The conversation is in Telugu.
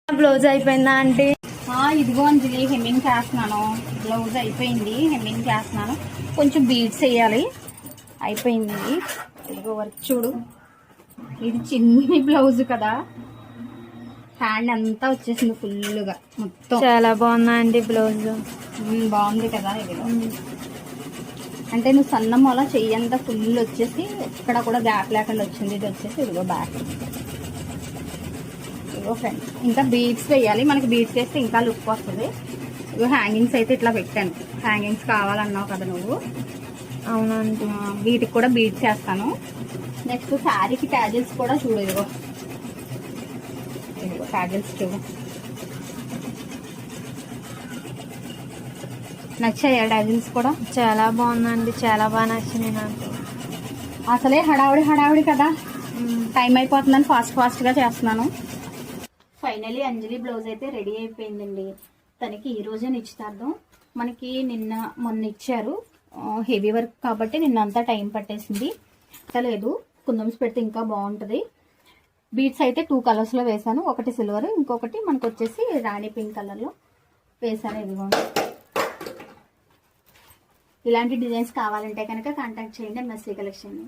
బ్లౌజ్ అయిపోయిందా ఆంటీ? ఇదిగో అంజలి హెమ్మింగ్ చేస్తున్నాను. బ్లౌజ్ అయిపోయింది, హెమ్మింగ్ చేస్తున్నాను. కొంచెం బీడ్స్ వేయాలి. అయిపోయింది. ఇదిగో వర్క్ చూడు, ఇది చిన్ని బ్లౌజ్ కదా, హ్యాండ్ అంతా వచ్చేసింది ఫుల్గా మొత్తం. చాలా బాగుందా అండి బ్లౌజ్? బాగుంది కదా. ఇదిగో అంటే నువ్వు సన్నం అలా చెయ్యంతా ఫుల్ వచ్చేసి ఎక్కడ కూడా గ్యాప్ లేకుండా వచ్చింది. ఇది వచ్చేసి ఇదిగో బ్యాక్. ఇదిగో ఫ్రెండ్స్, ఇంకా బీడ్స్ వేయాలి. మనకి బీడ్స్ వేస్తే ఇంకా లుక్ వస్తుంది. ఇదిగో హ్యాంగింగ్స్ అయితే ఇట్లా పెట్టాను. హ్యాంగింగ్స్ కావాలన్నావు కదా నువ్వు. అవునండి. వీటికి కూడా బీడ్స్ చేస్తాను. నెక్స్ట్ శారీకి ట్యాజిల్స్ కూడా చూడు. ఇదిగో ఇదిగో ట్యాజిల్స్ చూడు, నచ్చాయా ట్యాజిల్స్ కూడా? చాలా బాగుందండి, చాలా బాగా నచ్చింది నాకు. అసలే హడావుడి కదా, టైం అయిపోతుందని ఫాస్ట్గా చేస్తున్నాను. ఫైనలీ అంజలి బ్లౌజ్ అయితే రెడీ అయిపోయిందండి. తనకి ఈ రోజే నిశ్చితార్థం. మనకి మొన్న ఇచ్చారు. హెవీ వర్క్ కాబట్టి నిన్నంతా టైం పట్టేసింది. లేదు, కుందమ్స్ పెడితే ఇంకా బాగుంటుంది. బీడ్స్ అయితే 2 కలర్స్లో వేసాను. ఒకటి సిల్వర్, ఇంకొకటి మనకు వచ్చేసి రాణి పింక్ కలర్లో వేసాను. ఇదిగోండి. ఇలాంటి డిజైన్స్ కావాలంటే కనుక కాంటాక్ట్ చేయండి ఎంఎస్వి కలెక్షన్.